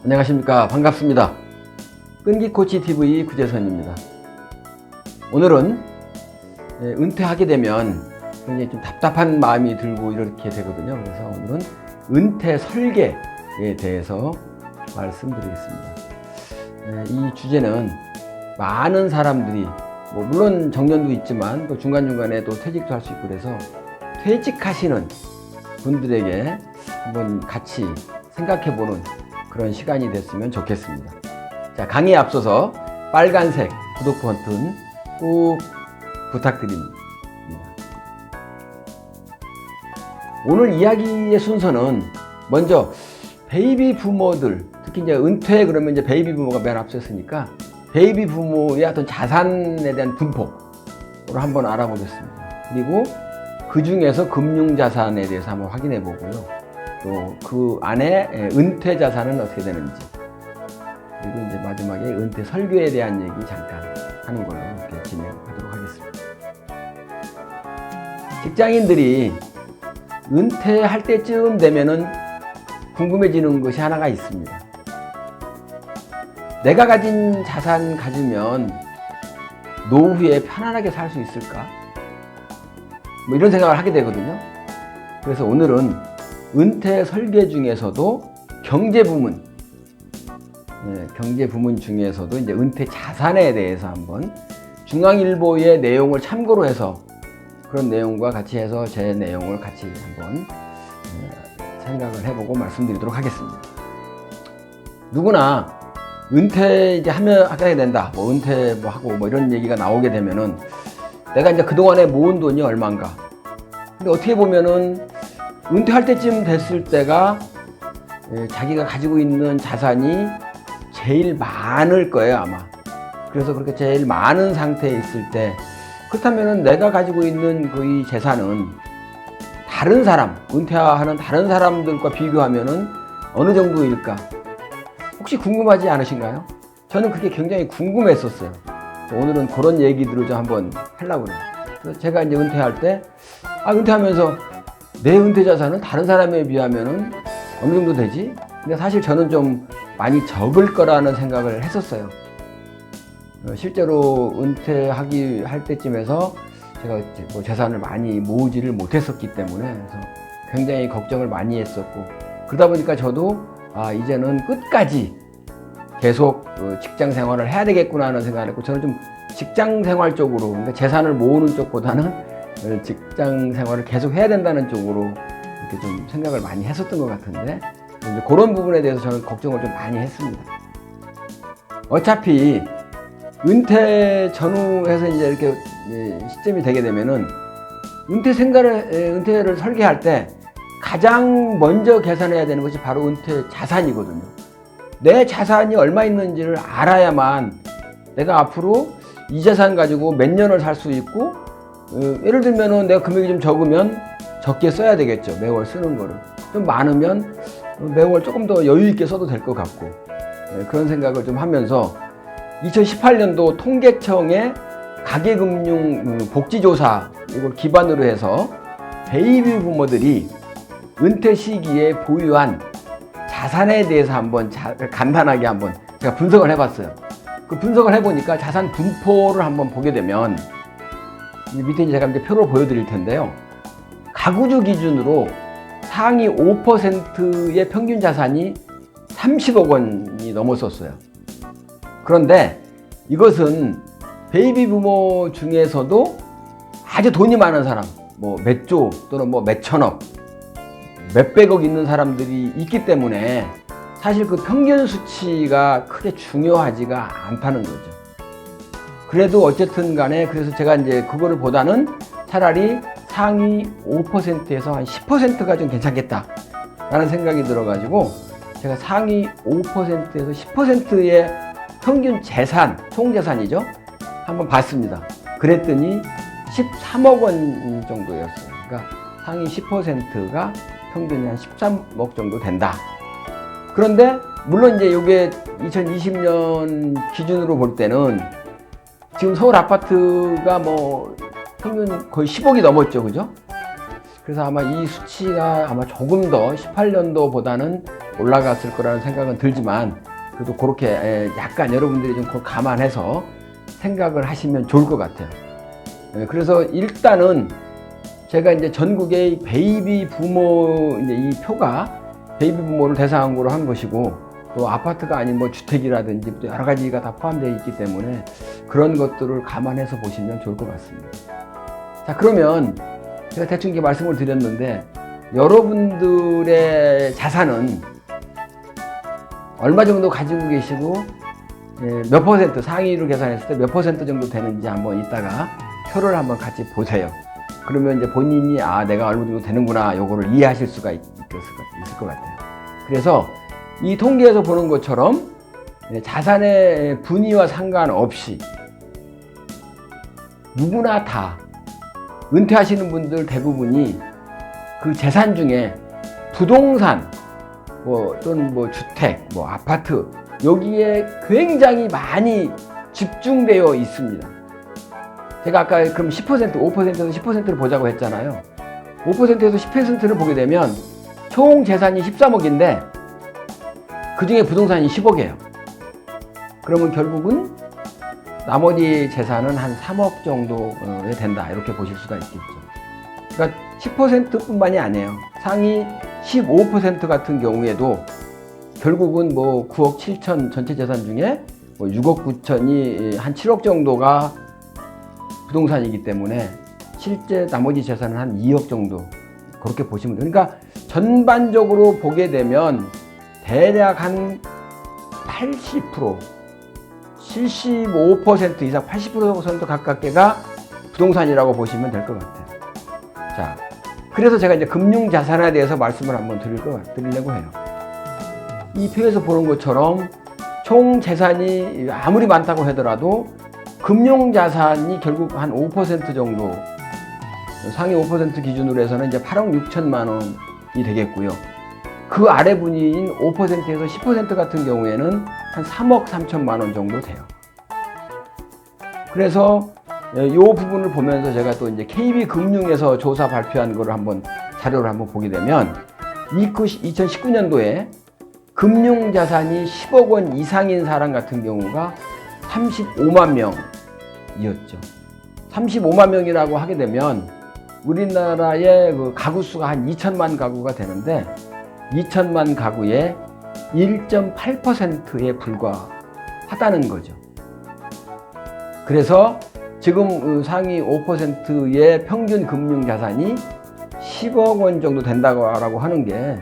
안녕하십니까. 반갑습니다. 끈기코치TV 구재선입니다. 오늘은 은퇴하게 되면 굉장히 좀 답답한 마음이 들고 이렇게 되거든요. 그래서 오늘은 은퇴 설계에 대해서 말씀드리겠습니다. 이 주제는 많은 사람들이 물론 정년도 있지만 또 중간중간에 또 퇴직도 할 수 있고 그래서 퇴직하시는 분들에게 한번 같이 생각해보는 그런 시간이 됐으면 좋겠습니다. 자, 강의에 앞서서 빨간색 구독 버튼 꼭 부탁드립니다. 오늘 이야기의 순서는 먼저 베이비 부모들, 특히 이제 은퇴 그러면 이제 베이비 부모가 맨 앞섰으니까 베이비 부모의 어떤 자산에 대한 분포를 한번 알아보겠습니다. 그리고 그 중에서 금융자산에 대해서 한번 확인해 보고요. 또 그 안에 은퇴 자산은 어떻게 되는지, 그리고 이제 마지막에 은퇴 설계에 대한 얘기 잠깐 하는 걸로 이렇게 진행하도록 하겠습니다. 직장인들이 은퇴할 때쯤 되면은 궁금해지는 것이 하나가 있습니다. 내가 가진 자산 가지면 노후에 편안하게 살 수 있을까? 이런 생각을 하게 되거든요. 그래서 오늘은 은퇴 설계 중에서도 경제 부문 중에서도 이제 은퇴 자산에 대해서 한번 중앙일보의 내용을 참고로 해서 그런 내용과 같이 해서 제 내용을 같이 한번 생각을 해보고 말씀드리도록 하겠습니다. 누구나 은퇴 이제 하게 된다. 은퇴 하고 이런 얘기가 나오게 되면은 내가 이제 그동안에 모은 돈이 얼마인가. 근데 어떻게 보면은 은퇴할 때쯤 됐을 때가 자기가 가지고 있는 자산이 제일 많을 거예요, 아마. 그래서 그렇게 제일 많은 상태에 있을 때, 그렇다면은 내가 가지고 있는 그 재산은 다른 사람, 은퇴하는 다른 사람들과 비교하면은 어느 정도일까? 혹시 궁금하지 않으신가요? 저는 그게 굉장히 궁금했었어요. 오늘은 그런 얘기들을 좀 한번 하려고 해요. 그래서 제가 이제 은퇴할 때, 은퇴하면서 내 은퇴 자산은 다른 사람에 비하면은 어느 정도 되지? 근데 사실 저는 좀 많이 적을 거라는 생각을 했었어요. 실제로 할 때쯤에서 제가 재산을 많이 모으지를 못했었기 때문에 그래서 굉장히 걱정을 많이 했었고, 그러다 보니까 저도 이제는 끝까지 계속 직장 생활을 해야 되겠구나 하는 생각을 했고, 저는 좀 직장 생활 쪽으로, 그러니까 재산을 모으는 쪽보다는 직장 생활을 계속 해야 된다는 쪽으로 이렇게 좀 생각을 많이 했었던 것 같은데, 이제 그런 부분에 대해서 저는 걱정을 좀 많이 했습니다. 어차피 은퇴 전후해서 이제 이렇게 시점이 되게 되면은 은퇴를 설계할 때 가장 먼저 계산해야 되는 것이 바로 은퇴 자산이거든요. 내 자산이 얼마 있는지를 알아야만 내가 앞으로 이 자산 가지고 몇 년을 살 수 있고, 예를 들면은 내가 금액이 좀 적으면 적게 써야 되겠죠. 매월 쓰는 거를. 좀 많으면 매월 조금 더 여유 있게 써도 될 것 같고, 그런 생각을 좀 하면서 2018년도 통계청의 가계금융 복지조사 이걸 기반으로 해서 베이비 부모들이 은퇴 시기에 보유한 자산에 대해서 한번 간단하게 한번 제가 분석을 해봤어요. 그 분석을 해보니까 자산 분포를 한번 보게 되면 밑에 제가 이제 표를 보여드릴 텐데요. 가구주 기준으로 상위 5%의 평균 자산이 30억 원이 넘었었어요. 그런데 이것은 베이비 부모 중에서도 아주 돈이 많은 사람, 몇 조 또는 몇 천억, 몇백억 있는 사람들이 있기 때문에 사실 그 평균 수치가 크게 중요하지가 않다는 거죠. 그래도 어쨌든 간에 그래서 제가 이제 그거를 보다는 차라리 상위 5%에서 한 10%가 좀 괜찮겠다 라는 생각이 들어가지고 제가 상위 5%에서 10%의 평균 재산, 총재산이죠, 한번 봤습니다. 그랬더니 13억 원 정도였어요. 그러니까 상위 10%가 평균이 한 13억 정도 된다. 그런데 물론 이제 이게 2020년 기준으로 볼 때는 지금 서울 아파트가 평균 거의 10억이 넘었죠, 그죠? 그래서 아마 이 수치가 아마 조금 더 18년도보다는 올라갔을 거라는 생각은 들지만 그래도 그렇게 약간 여러분들이 좀 감안해서 생각을 하시면 좋을 것 같아요. 그래서 일단은 제가 이제 전국의 베이비 부모 이제 이 표가 베이비 부모를 대상으로 한 것이고 또 아파트가 아닌 뭐 주택이라든지 또 여러 가지가 다 포함되어 있기 때문에 그런 것들을 감안해서 보시면 좋을 것 같습니다. 자, 그러면 제가 대충 이렇게 말씀을 드렸는데 여러분들의 자산은 얼마 정도 가지고 계시고 몇 퍼센트 상위로 계산했을 때 몇 퍼센트 정도 되는지 한번 이따가 표를 한번 같이 보세요. 그러면 이제 본인이 내가 얼마 정도 되는구나 요거를 이해하실 수가 있을 것 같아요. 그래서 이 통계에서 보는 것처럼 자산의 분위와 상관없이 누구나 다 은퇴하시는 분들 대부분이 그 재산 중에 부동산 또는 주택, 아파트 여기에 굉장히 많이 집중되어 있습니다. 제가 아까 그럼 10%, 5%에서 10%를 보자고 했잖아요. 5%에서 10%를 보게 되면 총 재산이 13억인데 그 중에 부동산이 10억이에요. 그러면 결국은 나머지 재산은 한 3억 정도에 된다 이렇게 보실 수가 있겠죠. 그러니까 10%뿐만이 아니에요. 상위 15% 같은 경우에도 결국은 9억 7천 전체 재산 중에 6억 9천이 한 7억 정도가 부동산이기 때문에 실제 나머지 재산은 한 2억 정도 그렇게 보시면 돼요. 그러니까 전반적으로 보게 되면 대략 한 80%, 75% 이상 80% 가깝게가 부동산이라고 보시면 될 것 같아요. 자, 그래서 제가 이제 금융자산에 대해서 말씀을 한번 드리려고 해요. 이 표에서 보는 것처럼 총 재산이 아무리 많다고 하더라도 금융자산이 결국 한 5% 정도, 상위 5% 기준으로 해서는 이제 8억 6천만 원이 되겠고요. 그 아래 분위인 5%에서 10% 같은 경우에는 한 3억 3천만 원 정도 돼요. 그래서 이 부분을 보면서 제가 또 이제 KB금융에서 조사 발표한 거를 자료를 한번 보게 되면 2019년도에 금융자산이 10억 원 이상인 사람 같은 경우가 35만 명이었죠. 35만 명이라고 하게 되면 우리나라의 그 가구 수가 한 2천만 가구가 되는데 2천만 가구의 1.8%에 불과하다는 거죠. 그래서 지금 상위 5%의 평균 금융자산이 10억 원 정도 된다고 하는 게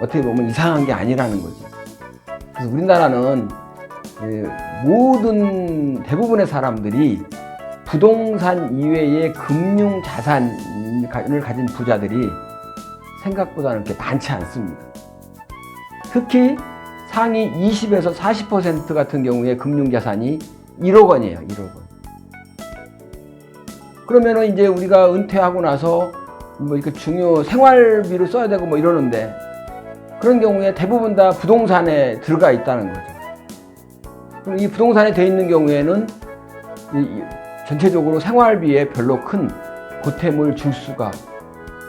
어떻게 보면 이상한 게 아니라는 거죠. 그래서 우리나라는 대부분의 사람들이 부동산 이외의 금융자산을 가진 부자들이 생각보다는 그렇게 많지 않습니다. 특히 상위 20에서 40% 같은 경우에 금융자산이 1억 원이에요. 1억 원. 그러면은 이제 우리가 은퇴하고 나서 이렇게 중요 생활비로 써야 되고 이러는데 그런 경우에 대부분 다 부동산에 들어가 있다는 거죠. 그럼 이 부동산에 돼 있는 경우에는 전체적으로 생활비에 별로 큰 보탬을 줄 수가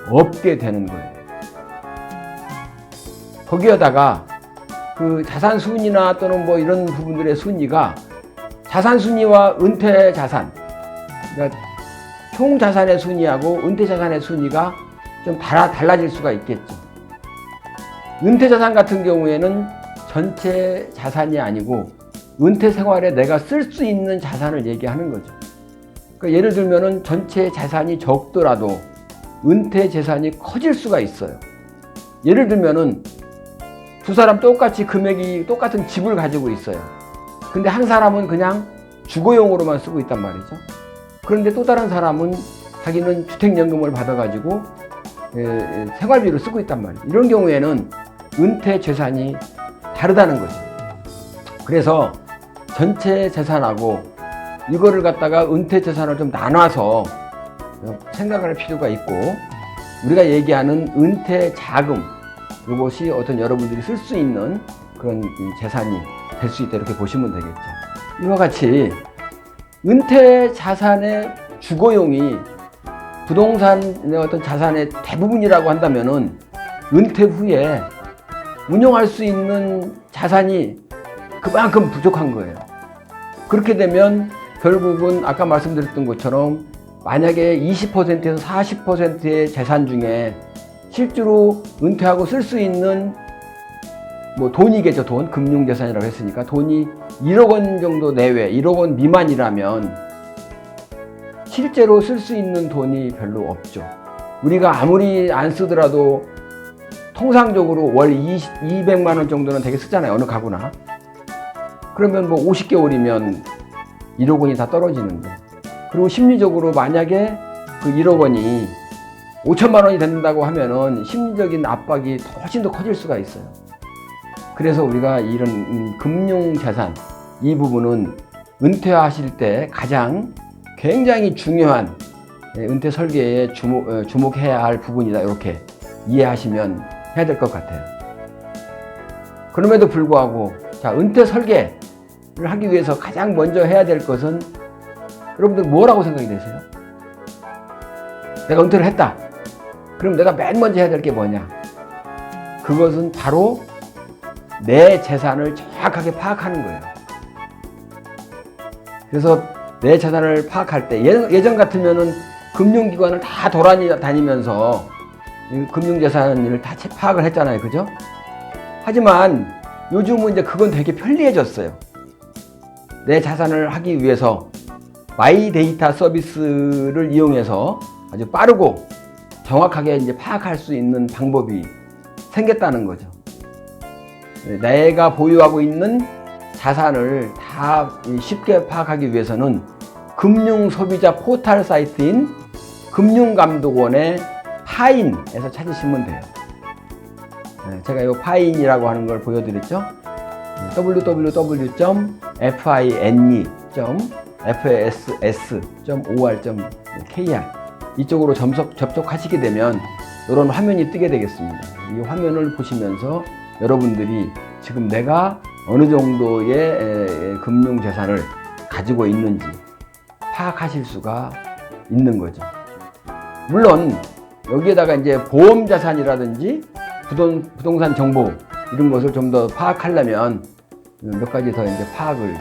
없게 되는 거예요. 거기에다가 그 자산 순위나 또는 이런 부분들의 순위가 자산 순위와 은퇴 자산, 그러니까 총 자산의 순위하고 은퇴 자산의 순위가 좀 달라질 수가 있겠죠. 은퇴 자산 같은 경우에는 전체 자산이 아니고 은퇴 생활에 내가 쓸 수 있는 자산을 얘기하는 거죠. 그러니까 예를 들면은 전체 자산이 적더라도 은퇴 재산이 커질 수가 있어요. 예를 들면은 두 사람 똑같이 똑같은 집을 가지고 있어요. 근데 한 사람은 그냥 주거용으로만 쓰고 있단 말이죠. 그런데 또 다른 사람은 자기는 주택연금을 받아가지고 생활비로 쓰고 있단 말이에요. 이런 경우에는 은퇴 재산이 다르다는 거죠. 그래서 전체 재산하고 이거를 갖다가 은퇴 재산을 좀 나눠서 생각할 필요가 있고 우리가 얘기하는 은퇴 자금 이것이 어떤 여러분들이 쓸 수 있는 그런 재산이 될 수 있다 이렇게 보시면 되겠죠. 이와 같이 은퇴 자산의 주거용이 부동산의 어떤 자산의 대부분이라고 한다면은 은퇴 후에 운용할 수 있는 자산이 그만큼 부족한 거예요. 그렇게 되면 결국은 아까 말씀드렸던 것처럼 만약에 20%에서 40%의 재산 중에 실제로 은퇴하고 쓸 수 있는 뭐 돈이겠죠. 돈, 금융재산이라고 했으니까 돈이 1억 원 정도 내외, 1억 원 미만이라면 실제로 쓸 수 있는 돈이 별로 없죠. 우리가 아무리 안 쓰더라도 통상적으로 월 200만 원 정도는 되게 쓰잖아요. 어느 가구나. 그러면 뭐 50개월이면 1억 원이 다 떨어지는데. 그리고 심리적으로 만약에 그 1억 원이 5천만 원이 된다고 하면은 심리적인 압박이 훨씬 더 커질 수가 있어요. 그래서 우리가 이런 금융자산, 이 부분은 은퇴하실 때 가장 굉장히 중요한 은퇴 설계에 주목해야 할 부분이다. 이렇게 이해하시면 해야 될 것 같아요. 그럼에도 불구하고 자, 은퇴 설계를 하기 위해서 가장 먼저 해야 될 것은 여러분들 뭐라고 생각이 되세요? 내가 은퇴를 했다. 그럼 내가 맨 먼저 해야 될 게 뭐냐? 그것은 바로 내 재산을 정확하게 파악하는 거예요. 그래서 내 재산을 파악할 때 예전 같으면은 금융기관을 다 돌아다니면서 금융재산을 다 파악을 했잖아요. 그죠? 하지만 요즘은 이제 그건 되게 편리해졌어요. 내 자산을 하기 위해서 마이데이터 서비스를 이용해서 아주 빠르고 정확하게 이제 파악할 수 있는 방법이 생겼다는 거죠. 내가 보유하고 있는 자산을 다 쉽게 파악하기 위해서는 금융소비자 포털 사이트인 금융감독원의 파인에서 찾으시면 돼요. 제가 이 파인이라고 하는 걸 보여드렸죠. www.fins.fss.or.kr 이쪽으로 접속하시게 되면 이런 화면이 뜨게 되겠습니다. 이 화면을 보시면서 여러분들이 지금 내가 어느 정도의 금융재산을 가지고 있는지 파악하실 수가 있는 거죠. 물론 여기에다가 이제 보험자산이라든지 부동산 정보 이런 것을 좀 더 파악하려면 몇 가지 더 이제 파악을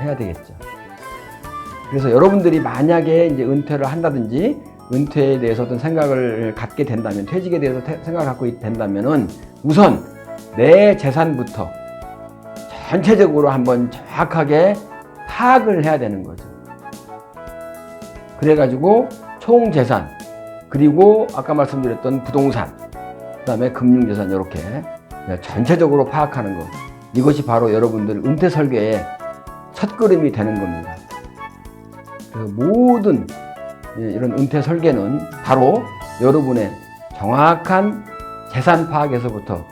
해야 되겠죠. 그래서 여러분들이 만약에 이제 은퇴를 한다든지 은퇴에 대해서 어떤 생각을 갖게 된다면, 퇴직에 대해서 생각을 갖고 된다면은 우선 내 재산부터 전체적으로 한번 정확하게 파악을 해야 되는 거죠. 그래가지고 총 재산, 그리고 아까 말씀드렸던 부동산, 그 다음에 금융재산 이렇게 전체적으로 파악하는 것. 이것이 바로 여러분들 은퇴 설계의 첫걸음이 되는 겁니다. 모든 이런 은퇴 설계는 바로 여러분의 정확한 재산 파악에서부터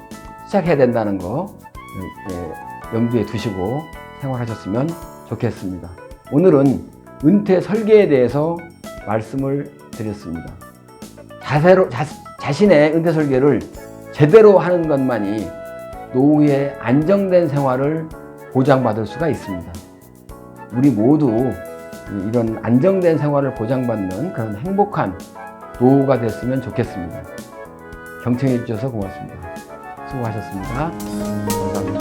시작해야 된다는 거 염두에 두시고 생활하셨으면 좋겠습니다. 오늘은 은퇴 설계에 대해서 말씀을 드렸습니다. 자신의 은퇴 설계를 제대로 하는 것만이 노후에 안정된 생활을 보장받을 수가 있습니다. 우리 모두 이런 안정된 생활을 보장받는 그런 행복한 노후가 됐으면 좋겠습니다. 경청해 주셔서 고맙습니다. 수고하셨습니다. 감사합니다.